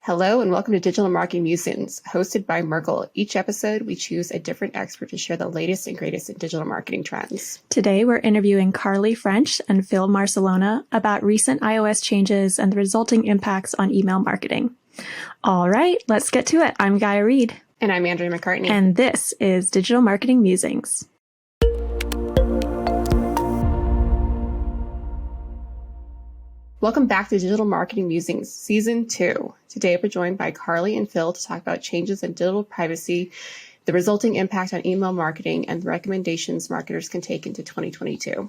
Hello and welcome to Digital Marketing Musings, hosted by Merkle. Each episode, we choose a different expert to share the latest and greatest in digital marketing trends. Today, we're interviewing Carly French and Phil Marcelona about recent iOS changes and the resulting impacts on email marketing. All right, let's get to it. I'm Gaia Reed. And I'm Andrea McCartney. And this is Digital Marketing Musings. Welcome back to Digital Marketing Musings, Season 2. Today, we're joined by Carly and Phil to talk about changes in digital privacy, the resulting impact on email marketing, and the recommendations marketers can take into 2022.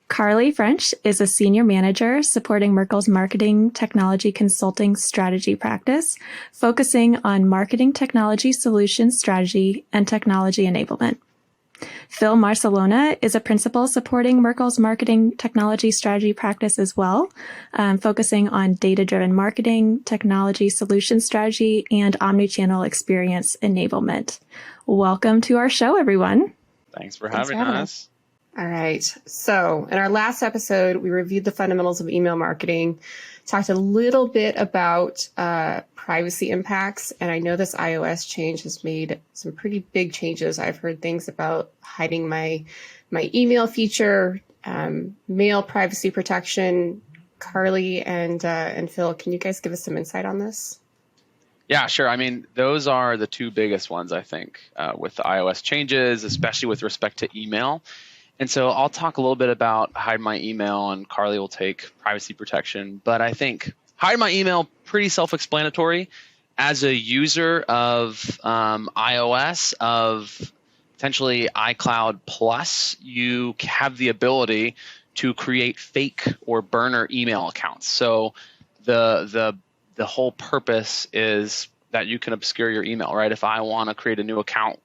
Carly French is a senior manager supporting Merkle's marketing technology consulting strategy practice, focusing on marketing technology solutions strategy and technology enablement. Phil Marcelona is a principal supporting Merkle's marketing technology strategy practice as well, focusing on data-driven marketing, technology solution strategy, and omnichannel experience enablement. Welcome to our show, everyone. Thanks for having us. All right. So in our last episode, we reviewed the fundamentals of email marketing, talked a little bit about privacy impacts. And I know this iOS change has made some pretty big changes. I've heard things about hiding my email feature, mail privacy protection. Carly and Phil, can you guys give us some insight on this? Yeah, sure. I mean, those are the two biggest ones, I think, with the iOS changes, especially with respect to email. And so I'll talk a little bit about hide my email, and Carly will take privacy protection. But I think hide my email, pretty self-explanatory. As a user of iOS, of potentially iCloud Plus, you have the ability to create fake or burner email accounts. So the whole purpose is that you can obscure your email, right? If I want to create a new account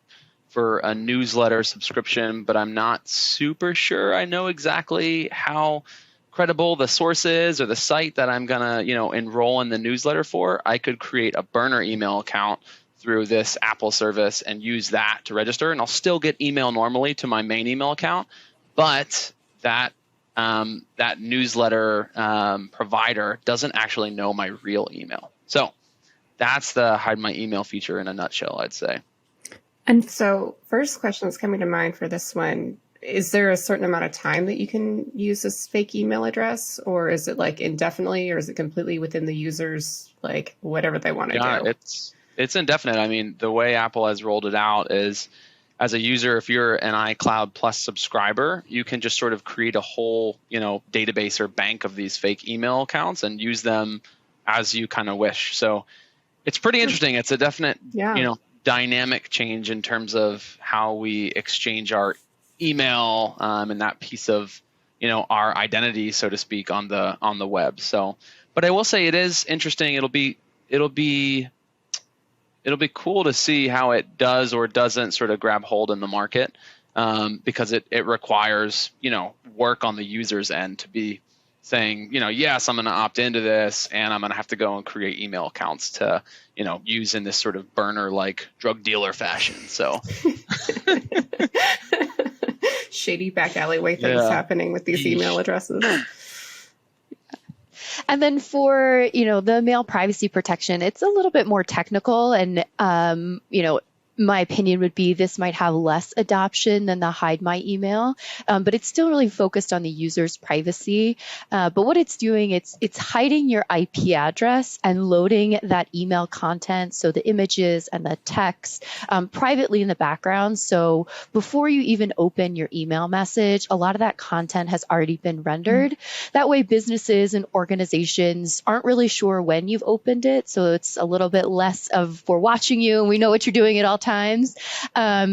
for a newsletter subscription, but I'm not super sure I know exactly how credible the source is or the site that I'm gonna, enroll in the newsletter for, I could create a burner email account through this Apple service and use that to register, and I'll still get email normally to my main email account, but that newsletter provider doesn't actually know my real email. So that's the hide my email feature in a nutshell, I'd say. And so first question that's coming to mind for this one, is there a certain amount of time that you can use this fake email address, or is it like indefinitely, or is it completely within the user's, like whatever they want to do? It's indefinite. I mean, the way Apple has rolled it out is, as a user, if you're an iCloud Plus subscriber, you can just sort of create a whole, database or bank of these fake email accounts and use them as you kind of wish. So it's pretty interesting. It's a definite, dynamic change in terms of how we exchange our email and that piece of, our identity, so to speak, on the web. So, but I will say it is interesting. It'll be cool to see how it does or doesn't sort of grab hold in the market, because it requires, work on the user's end to be saying, yes, I'm going to opt into this, and I'm going to have to go and create email accounts to, use in this sort of burner-like drug dealer fashion. So shady back alleyway things happening with these email addresses. And then for, the mail privacy protection, it's a little bit more technical, and, my opinion would be this might have less adoption than the hide my email, but it's still really focused on the user's privacy. But what it's doing, it's hiding your IP address and loading that email content, so the images and the text, privately in the background. So before you even open your email message, a lot of that content has already been rendered. That way businesses and organizations aren't really sure when you've opened it. So it's a little bit less of, we're watching you and we know what you're doing at all times.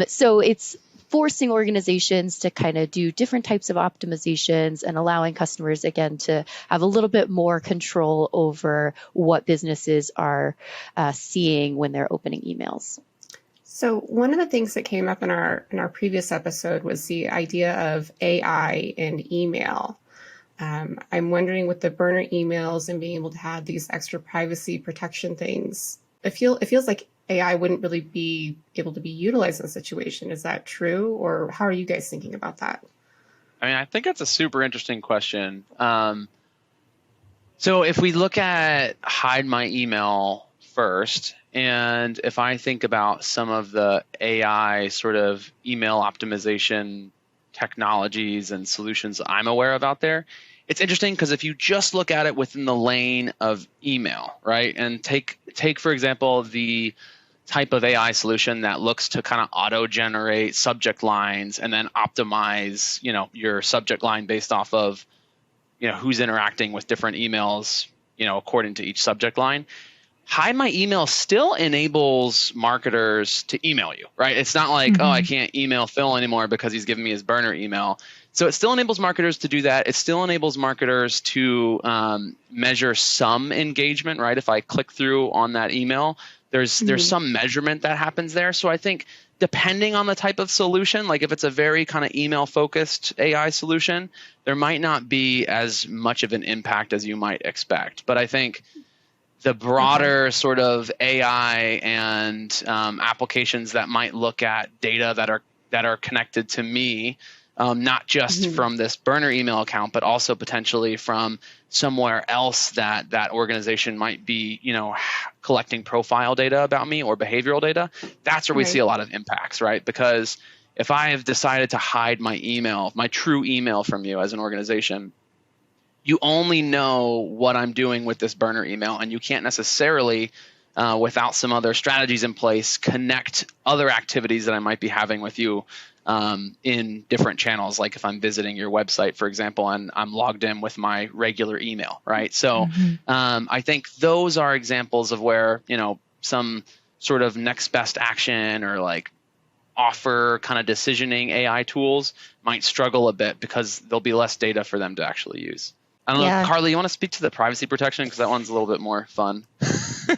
So it's forcing organizations to kind of do different types of optimizations and allowing customers, again, to have a little bit more control over what businesses are seeing when they're opening emails. So one of the things that came up in our previous episode was the idea of AI in email. I'm wondering, with the burner emails and being able to have these extra privacy protection things, it feels like AI wouldn't really be able to be utilized in a situation. Is that true? Or how are you guys thinking about that? I mean, I think that's a super interesting question. So if we look at hide my email first. And if I think about some of the AI sort of email optimization technologies and solutions I'm aware of out there, it's interesting because if you just look at it within the lane of email, right? And take for example, the type of AI solution that looks to kind of auto-generate subject lines and then optimize, your subject line based off of, who's interacting with different emails, according to each subject line. Hide My Email still enables marketers to email you, right? It's not like, oh, I can't email Phil anymore because he's giving me his burner email. So it still enables marketers to do that. It still enables marketers to measure some engagement, right? If I click through on that email, there's some measurement that happens there. So I think depending on the type of solution, like if it's a very kind of email focused AI solution, there might not be as much of an impact as you might expect. But I think the broader sort of AI and applications that might look at data that are connected to me, not just from this burner email account, but also potentially from somewhere else that organization might be, collecting profile data about me or behavioral data. That's where we see a lot of impacts, right? Because if I have decided to hide my email, my true email from you as an organization, you only know what I'm doing with this burner email, and you can't necessarily, without some other strategies in place, connect other activities that I might be having with you in different channels. Like if I'm visiting your website, for example, and I'm logged in with my regular email, right? So I think those are examples of where, some sort of next best action or like offer kind of decisioning AI tools might struggle a bit because there'll be less data for them to actually use. I don't know, Carly, you want to speak to the privacy protection? Because that one's a little bit more fun.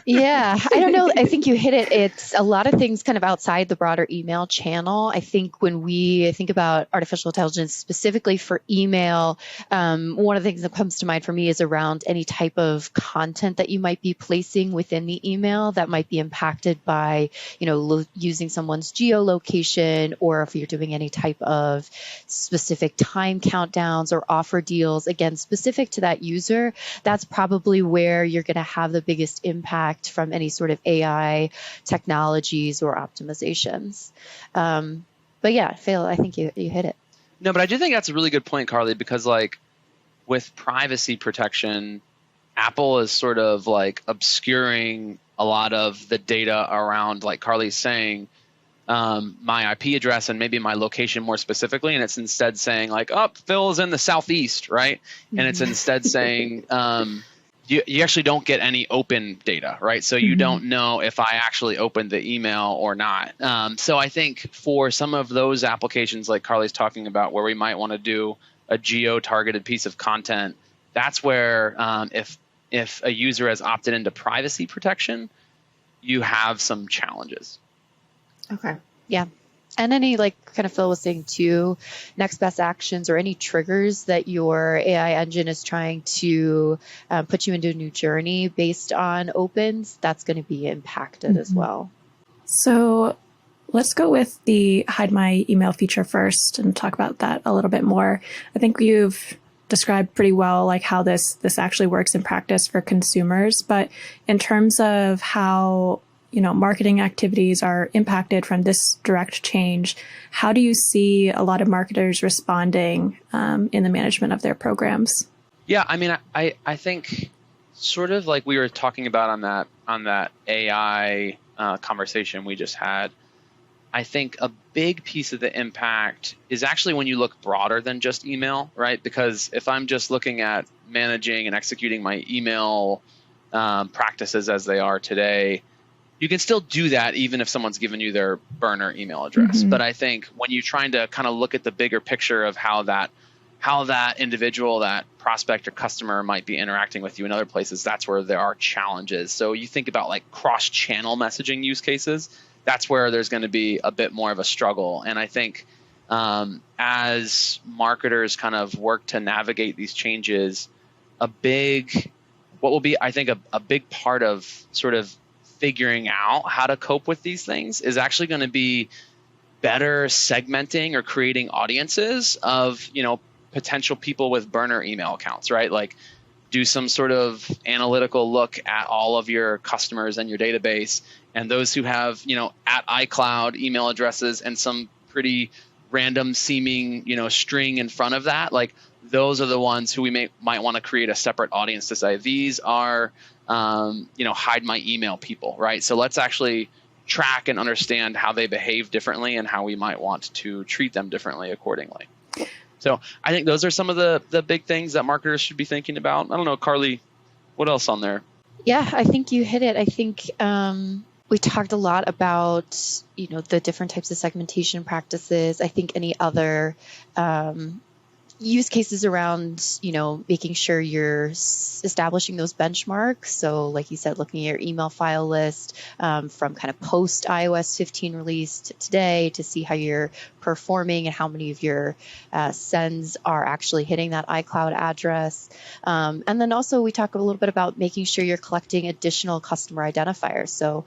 Yeah, I don't know. I think you hit it. It's a lot of things kind of outside the broader email channel. I think when we think about artificial intelligence specifically for email, one of the things that comes to mind for me is around any type of content that you might be placing within the email that might be impacted by, using someone's geolocation, or if you're doing any type of specific time countdowns or offer deals, again, specific to that user. That's probably where you're going to have the biggest impact from any sort of AI technologies or optimizations. But yeah, Phil, I think you hit it. No, but I do think that's a really good point, Carly, because like with privacy protection, Apple is sort of like obscuring a lot of the data around, like Carly's saying, my IP address and maybe my location more specifically. And it's instead saying like, oh, Phil is in the Southeast, right? And it's instead saying, you actually don't get any open data, right? So you don't know if I actually opened the email or not. So I think for some of those applications like Carly's talking about, where we might want to do a geo-targeted piece of content, that's where if a user has opted into privacy protection, you have some challenges. Okay. Yeah. And any, like kind of Phil was saying too, next best actions or any triggers that your AI engine is trying to put you into a new journey based on opens, that's going to be impacted as well. So let's go with the Hide My Email feature first and talk about that a little bit more. I think you've described pretty well like how this actually works in practice for consumers, but in terms of how marketing activities are impacted from this direct change, how do you see a lot of marketers responding in the management of their programs? Yeah, I mean, I think sort of like we were talking about on that AI conversation we just had, I think a big piece of the impact is actually when you look broader than just email, right? Because if I'm just looking at managing and executing my email practices as they are today, you can still do that even if someone's given you their burner email address. But I think when you're trying to kind of look at the bigger picture of how that individual, that prospect or customer might be interacting with you in other places, that's where there are challenges. So you think about like cross-channel messaging use cases, that's where there's going to be a bit more of a struggle. And I think as marketers kind of work to navigate these changes, what will be, I think, a big part of sort of figuring out how to cope with these things is actually going to be better segmenting or creating audiences of, potential people with burner email accounts, right? Like do some sort of analytical look at all of your customers and your database, and those who have, at iCloud email addresses and some pretty random seeming, string in front of that, like those are the ones who we might want to create a separate audience to say, these are, hide my email people, right? So let's actually track and understand how they behave differently and how we might want to treat them differently accordingly. So I think those are some of the big things that marketers should be thinking about. I don't know, Carly, what else on there? Yeah, I think you hit it. I think we talked a lot about, the different types of segmentation practices. I think any other use cases around, making sure you're establishing those benchmarks. So like you said, looking at your email file list from kind of post iOS 15 release to today to see how you're performing and how many of your sends are actually hitting that iCloud address. And then also we talk a little bit about making sure you're collecting additional customer identifiers. So,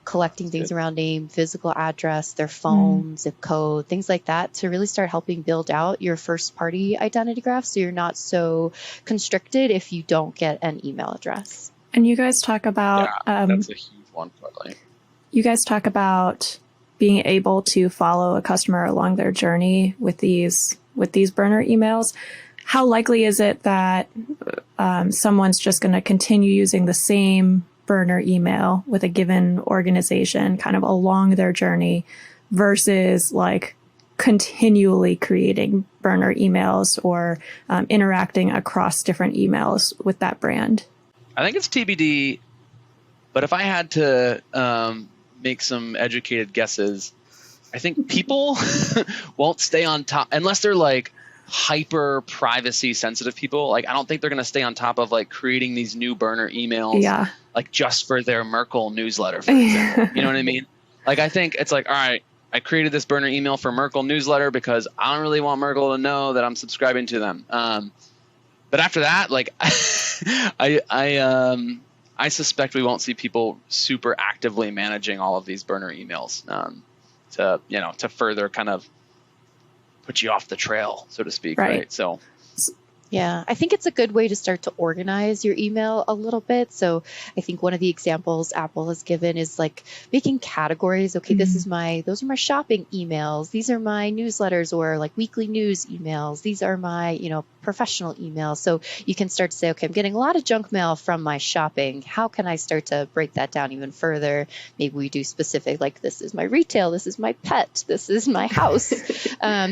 collecting things around name, physical address, their phone, zip code, things like that to really start helping build out your first party identity graph, so you're not so constricted if you don't get an email address. And you guys talk about that's a huge one, probably. You guys talk about being able to follow a customer along their journey with these burner emails. How likely is it that someone's just going to continue using the same burner email with a given organization kind of along their journey versus like continually creating burner emails or interacting across different emails with that brand? I think it's TBD, but if I had to make some educated guesses, I think people won't stay on top unless they're like hyper privacy sensitive people. Like, I don't think they're going to stay on top of like creating these new burner emails, like just for their Merkle newsletter, for example. You know what I mean? Like, I think it's like, all right, I created this burner email for Merkle newsletter because I don't really want Merkle to know that I'm subscribing to them. But after that, like, I suspect we won't see people super actively managing all of these burner emails to further kind of put you off the trail, so to speak. Right. So. Yeah, I think it's a good way to start to organize your email a little bit. So I think one of the examples Apple has given is like making categories. Okay, those are my shopping emails. These are my newsletters or like weekly news emails. These are my, professional emails. So you can start to say, okay, I'm getting a lot of junk mail from my shopping. How can I start to break that down even further? Maybe we do specific, like this is my retail, this is my pet, this is my house.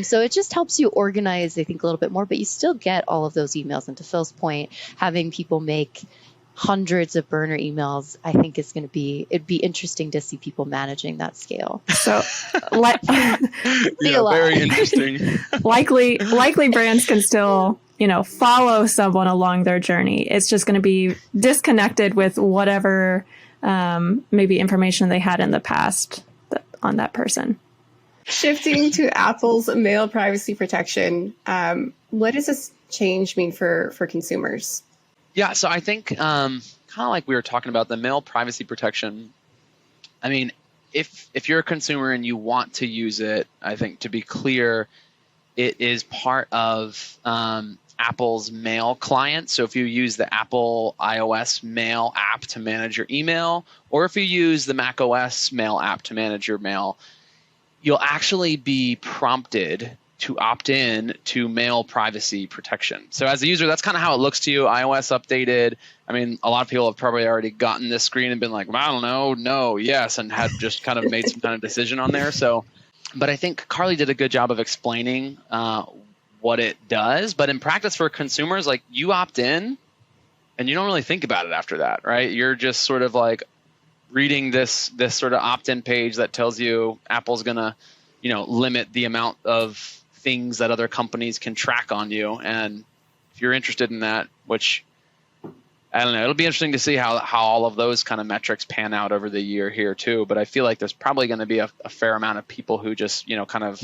So it just helps you organize, I think, a little bit more, but you still get all of those emails. And to Phil's point, having people make hundreds of burner emails, I think it'd be interesting to see people managing that scale. So, very interesting. likely brands can still, follow someone along their journey. It's just going to be disconnected with whatever maybe information they had in the past on that person. Shifting to Apple's mail privacy protection, what does this change mean for consumers? Yeah, so I think kind of like we were talking about the mail privacy protection. I mean, if you're a consumer and you want to use it, I think to be clear, it is part of Apple's mail client. So if you use the Apple iOS mail app to manage your email, or if you use the macOS mail app to manage your mail, you'll actually be prompted to opt in to mail privacy protection. So as a user, that's kind of how it looks to you. iOS updated. I mean, a lot of people have probably already gotten this screen and been like, well, I don't know, no, yes, and had just kind of made some kind of decision on there. So, but I think Carly did a good job of explaining what it does. But in practice for consumers, like you opt in and you don't really think about it after that, right? You're just sort of like reading this sort of opt-in page that tells you Apple's going to, limit the amount of things that other companies can track on you. And if you're interested in that, which I don't know, it'll be interesting to see how all of those kind of metrics pan out over the year here too. But I feel like there's probably going to be a fair amount of people who just, kind of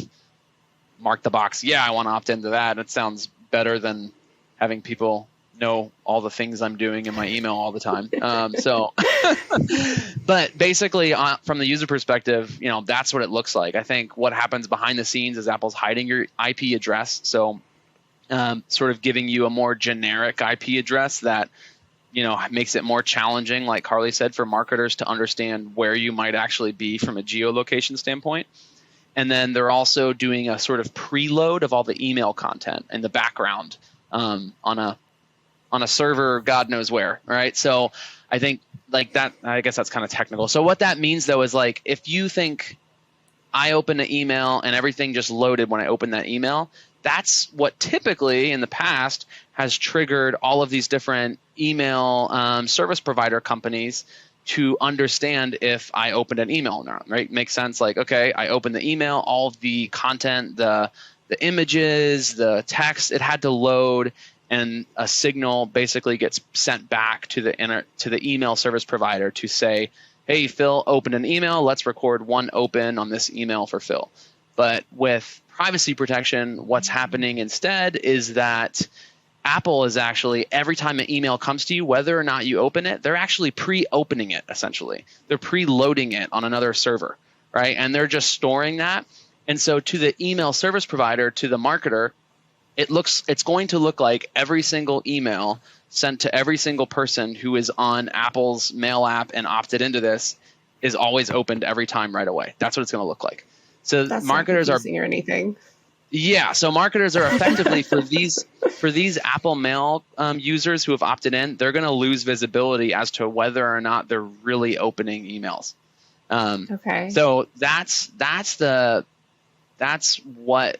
mark the box. Yeah, I want to opt into that. It sounds better than having people know all the things I'm doing in my email all the time. But basically from the user perspective, that's what it looks like. I think what happens behind the scenes is Apple's hiding your IP address. So sort of giving you a more generic IP address that makes it more challenging, like Carly said, for marketers to understand where you might actually be from a geolocation standpoint. And then they're also doing a sort of preload of all the email content in the background on a server, God knows where, right? So I think like that, I guess that's kind of technical. So what that means though is like, if you think I open an email and everything just loaded when I opened that email, that's what typically in the past has triggered all of these different email service provider companies to understand if I opened an email or not, right? Makes sense. Like, okay, I opened the email, all of the content, the images, the text, it had to load, and a signal basically gets sent back to the email service provider to say, hey, Phil opened an email. Let's record one open on this email for Phil. But with privacy protection, what's happening instead is that Apple is actually, every time an email comes to you, whether or not you open it, they're actually pre-opening it, essentially. They're pre-loading it on another server, right? And they're just storing that. And so to the email service provider, to the marketer, it's going to look like every single email sent to every single person who is on Apple's mail app and opted into this is always opened every time right away. That's what it's going to look like. So That's marketers not confusing or anything. Yeah, so marketers are effectively for these Apple Mail users who have opted in, they're going to lose visibility as to whether or not they're really opening emails. Okay. So that's what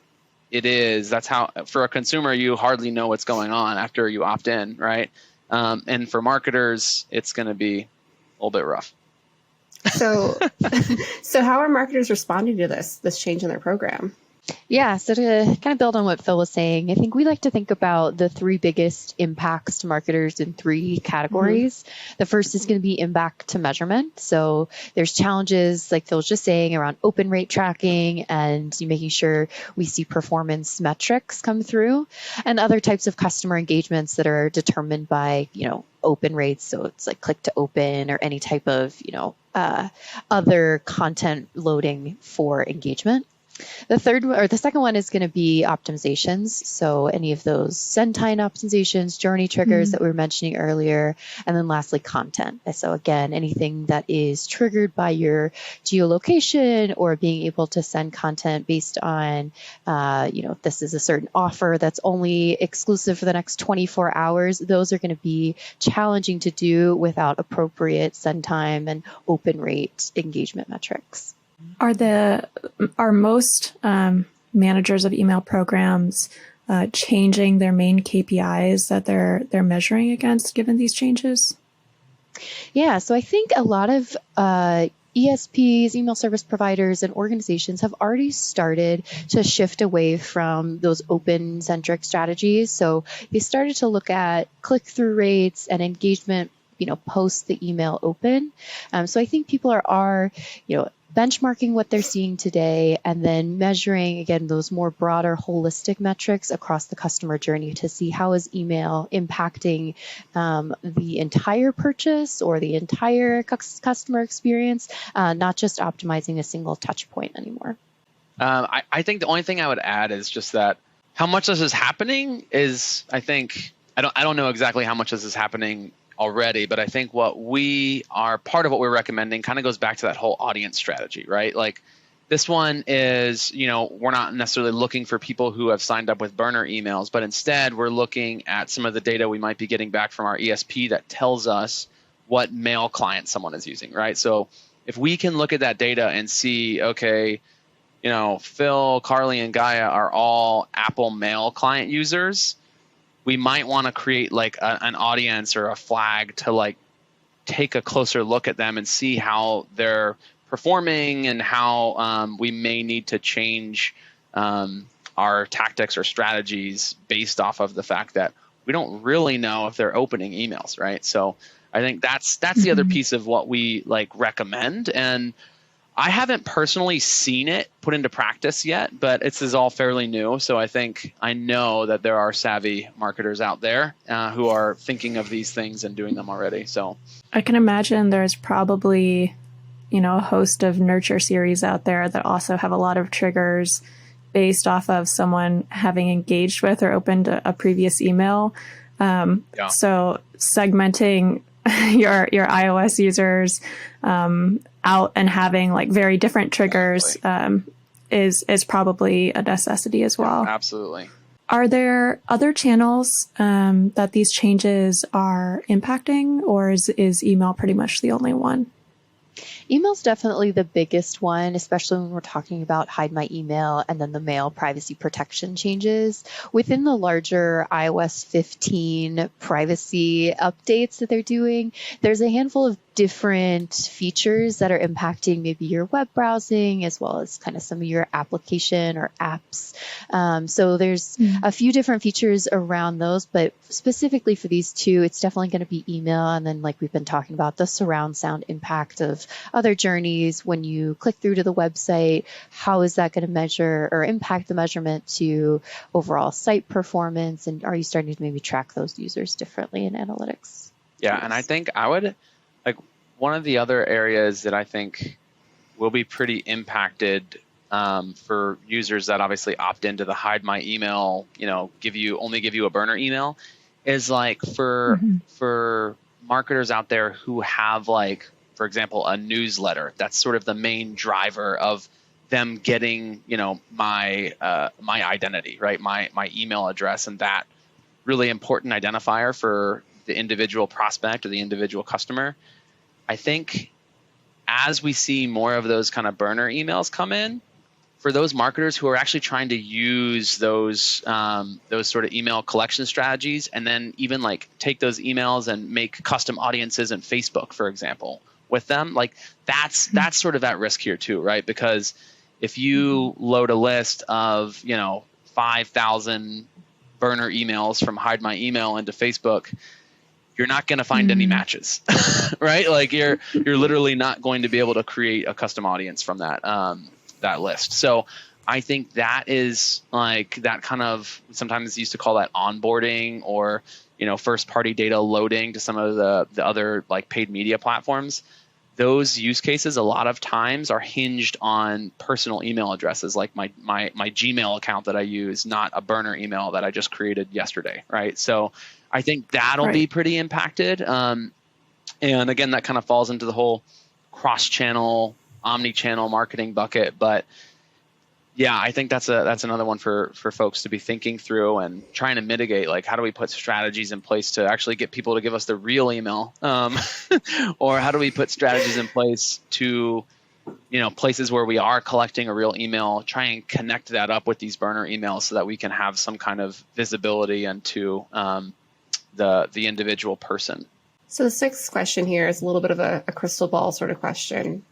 it is. That's how, for a consumer, you hardly know what's going on after you opt in, right? And for marketers, it's going to be a little bit rough. So, so how are marketers responding to this change in their program? Yeah, so to kind of build on what Phil was saying, I think we like to think about the three biggest impacts to marketers in three categories. The first is going to be impact to measurement. So there's challenges, like Phil was just saying, around open rate tracking and making sure we see performance metrics come through, and other types of customer engagements that are determined by, open rates. So it's like click to open or any type of, other content loading for engagement. The second one is going to be optimizations. So any of those send time optimizations, journey triggers that we were mentioning earlier, and then lastly, content. So again, anything that is triggered by your geolocation or being able to send content based on, if this is a certain offer that's only exclusive for the next 24 hours, those are going to be challenging to do without appropriate send time and open rate engagement metrics. Are most managers of email programs changing their main KPIs that they're measuring against given these changes? Yeah, so I think a lot of ESPs, email service providers, and organizations have already started to shift away from those open-centric strategies. So they started to look at click-through rates and engagement, post the email open. So I think people are benchmarking what they're seeing today and then measuring, again, those more broader holistic metrics across the customer journey to see how is email impacting the entire purchase or the entire customer experience, not just optimizing a single touch point anymore. I think the only thing I would add is just that how much this is happening is, I don't know exactly how much this is happening already, but I think part of what we're recommending kind of goes back to that whole audience strategy, right? Like this one is, we're not necessarily looking for people who have signed up with burner emails, but instead we're looking at some of the data we might be getting back from our ESP that tells us what mail client someone is using, right? So if we can look at that data and see, okay, Phil, Carly, and Gaia are all Apple Mail client users, we might want to create like an audience or a flag to like take a closer look at them and see how they're performing and how we may need to change our tactics or strategies based off of the fact that we don't really know if they're opening emails, right? So I think that's the other piece of what we like recommend. And I haven't personally seen it put into practice yet, but this is all fairly new. So I know that there are savvy marketers out there who are thinking of these things and doing them already. So I can imagine there's probably, a host of nurture series out there that also have a lot of triggers based off of someone having engaged with or opened a previous email. So segmenting your iOS users out and having like very different triggers is probably a necessity as well. Yeah, absolutely. Are there other channels that these changes are impacting, or is email pretty much the only one? Email's definitely the biggest one, especially when we're talking about hide my email and then the mail privacy protection changes. Within the larger iOS 15 privacy updates that they're doing, there's a handful of different features that are impacting maybe your web browsing as well as kind of some of your application or apps. So there's a few different features around those, but specifically for these two, it's definitely going to be email. And then like we've been talking about, the surround sound impact of other journeys. When you click through to the website, how is that going to measure or impact the measurement to overall site performance? And are you starting to maybe track those users differently in analytics? Yeah, and I think I would, like, one of the other areas that I think will be pretty impacted for users that obviously opt into the hide my email, give you a burner email, is like for marketers out there who have, like, for example, a newsletter that's sort of the main driver of them getting, my identity, right? My email address, and that really important identifier for the individual prospect or the individual customer. I think as we see more of those kind of burner emails come in, for those marketers who are actually trying to use those sort of email collection strategies, and then even like take those emails and make custom audiences in Facebook, for example, with them, like that's sort of at risk here too, right? Because if you load a list of 5,000 burner emails from hide my email into Facebook, you're not going to find any matches, right? Like you're literally not going to be able to create a custom audience from that list. So I think that is like that kind of, sometimes used to call that onboarding or, first party data loading to some of the other like paid media platforms. Those use cases a lot of times are hinged on personal email addresses, like my Gmail account that I use, not a burner email that I just created yesterday, right? So I think that'll be pretty impacted. And again, that kind of falls into the whole cross-channel, omni-channel marketing bucket. But yeah, I think that's another one for folks to be thinking through and trying to mitigate. Like, how do we put strategies in place to actually get people to give us the real email, or how do we put strategies in place to, places where we are collecting a real email, try and connect that up with these burner emails so that we can have some kind of visibility into the individual person. So the sixth question here is a little bit of a crystal ball sort of question.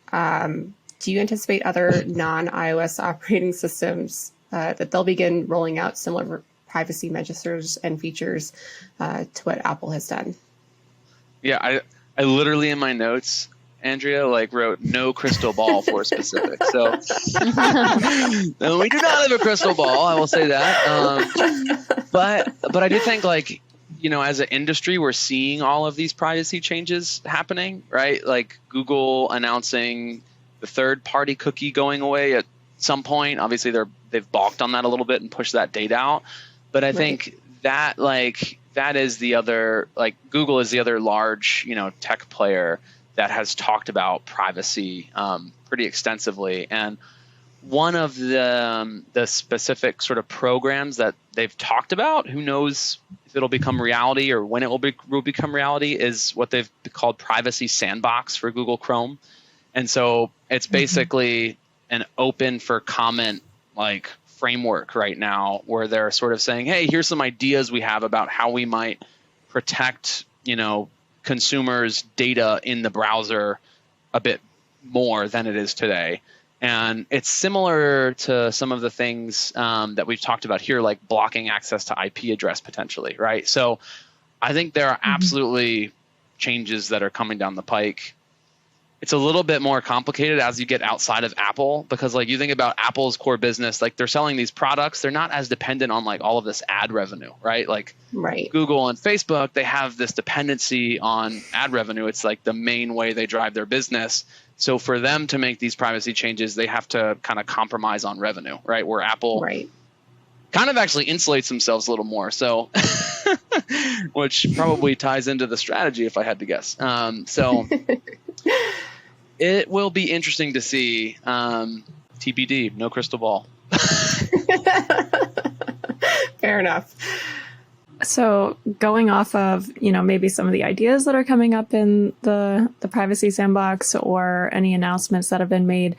Do you anticipate other non-iOS operating systems that they'll begin rolling out similar privacy measures and features to what Apple has done? Yeah, I literally in my notes, Andrea, wrote no crystal ball for specific. So no, we do not have a crystal ball. I will say that. But I do think as an industry, we're seeing all of these privacy changes happening, right? Like Google announcing the third-party cookie going away at some point. Obviously, they've balked on that a little bit and pushed that date out. But I think that that is the other, Google is the other large tech player that has talked about privacy pretty extensively. And one of the specific sort of programs that they've talked about, who knows if it'll become reality or when it will become reality, is what they've called Privacy Sandbox for Google Chrome. And so it's basically an open for comment framework right now where they're sort of saying, hey, here's some ideas we have about how we might protect, consumers' data in the browser a bit more than it is today. And it's similar to some of the things that we've talked about here, like blocking access to IP address potentially, right? So I think there are absolutely changes that are coming down the pike. it's a little bit more complicated as you get outside of Apple, because like you think about Apple's core business, like they're selling these products, they're not as dependent on like all of this ad revenue, right? Like Right. Google and Facebook, they have this dependency on ad revenue. It's like the main way they drive their business. So for them to make these privacy changes, they have to kind of compromise on revenue, right? Where Apple Right. kind of actually insulates themselves a little more. So, which probably ties into the strategy if I had to guess. So it will be interesting to see. TBD, no crystal ball. Fair enough. So going off of, maybe some of the ideas that are coming up in the privacy sandbox or any announcements that have been made,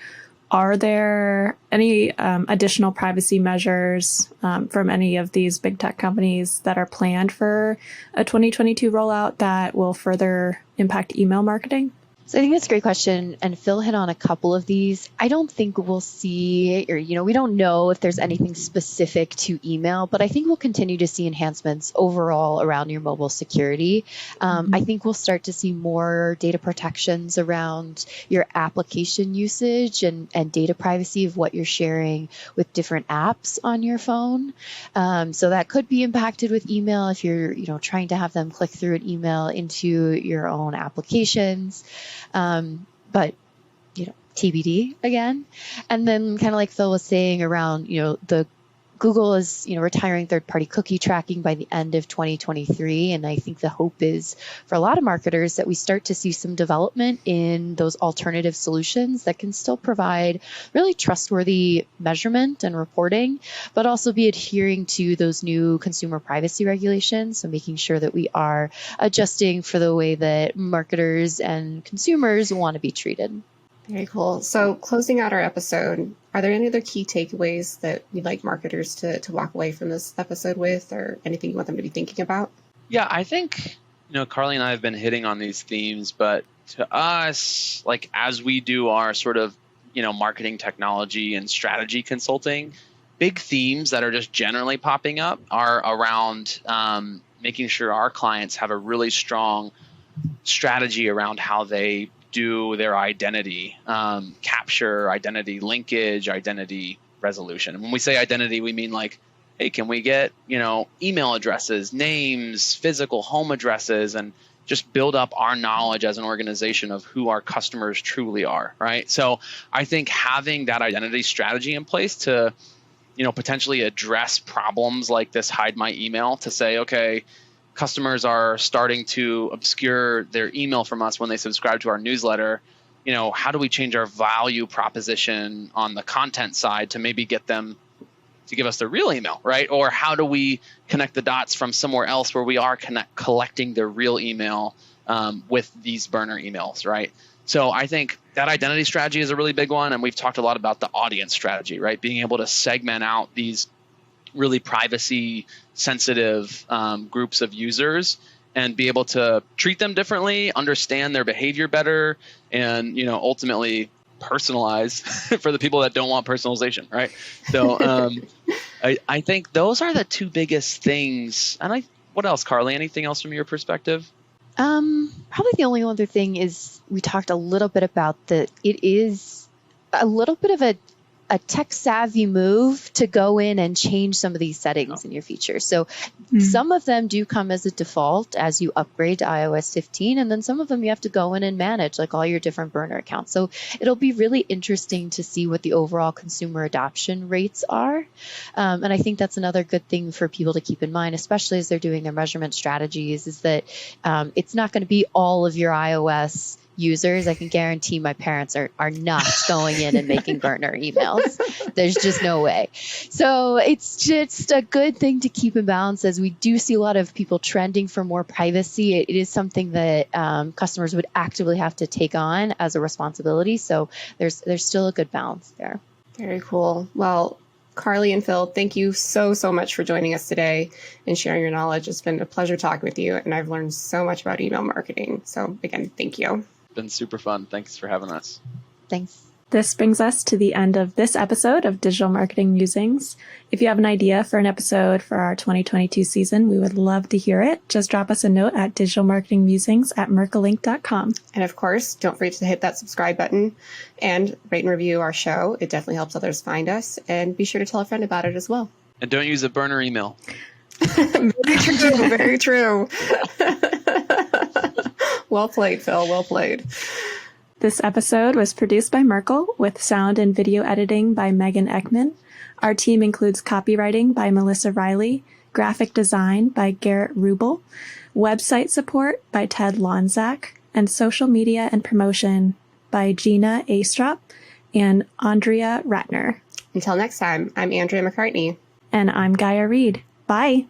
are there any additional privacy measures from any of these big tech companies that are planned for a 2022 rollout that will further impact email marketing? So I think that's a great question. And Phil hit on a couple of these. I don't think we'll see, or, we don't know if there's anything specific to email, but I think we'll continue to see enhancements overall around your mobile security. I think we'll start to see more data protections around your application usage and data privacy of what you're sharing with different apps on your phone. So that could be impacted with email if you're, trying to have them click through an email into your own applications. But, TBD again. And then kind of like Phil was saying around, the Google is, retiring third-party cookie tracking by the end of 2023. And I think the hope is for a lot of marketers that we start to see some development in those alternative solutions that can still provide really trustworthy measurement and reporting, but also be adhering to those new consumer privacy regulations. So making sure that we are adjusting for the way that marketers and consumers want to be treated. Very cool. So closing out our episode, are there any other key takeaways that you'd like marketers to walk away from this episode with, or anything you want them to be thinking about? Yeah, I think, Carly and I have been hitting on these themes, but to us, like as we do our sort of, marketing technology and strategy consulting, big themes that are just generally popping up are around making sure our clients have a really strong strategy around how they do their identity capture, identity linkage, identity resolution. And when we say identity, we mean like, hey, can we get, email addresses, names, physical home addresses, and just build up our knowledge as an organization of who our customers truly are, right? So I think having that identity strategy in place to, potentially address problems like this hide my email, to say, okay, customers are starting to obscure their email from us when they subscribe to our newsletter. How do we change our value proposition on the content side to maybe get them to give us their real email, right? Or how do we connect the dots from somewhere else where we are collecting their real email with these burner emails, right? So I think that identity strategy is a really big one. And we've talked a lot about the audience strategy, right? Being able to segment out these really privacy sensitive groups of users and be able to treat them differently, understand their behavior better, and ultimately personalize for the people that don't want personalization, right? So I think those are the two biggest things. And what else, Carly? Anything else from your perspective? Probably the only other thing is we talked a little bit about that it is a little bit of a tech savvy move to go in and change some of these settings in your features. So some of them do come as a default as you upgrade to iOS 15, and then some of them you have to go in and manage, like all your different burner accounts. So it'll be really interesting to see what the overall consumer adoption rates are. And I think that's another good thing for people to keep in mind, especially as they're doing their measurement strategies, is that it's not going to be all of your iOS users. I can guarantee my parents are not going in and making burner emails. There's just no way. So it's just a good thing to keep in balance, as we do see a lot of people trending for more privacy. It is something that customers would actively have to take on as a responsibility. So there's still a good balance there. Very cool. Well, Carly and Phil, thank you so much for joining us today and sharing your knowledge. It's been a pleasure talking with you, and I've learned so much about email marketing. So again, thank you. Been super fun. Thanks for having us. Thanks. This brings us to the end of this episode of Digital Marketing Musings. If you have an idea for an episode for our 2022 season, we would love to hear it. Just drop us a note at digitalmarketingmusings@merklelink.com. And of course, don't forget to hit that subscribe button and rate and review our show. It definitely helps others find us. And be sure to tell a friend about it as well. And don't use a burner email. Very true. Very true. Well played, Phil. Well played. This episode was produced by Merkle with sound and video editing by Megan Ekman. Our team includes copywriting by Melissa Riley, graphic design by Garrett Rubel, website support by Ted Lonzak, and social media and promotion by Gina Astrop and Andrea Ratner. Until next time, I'm Andrea McCartney. And I'm Gaia Reed. Bye.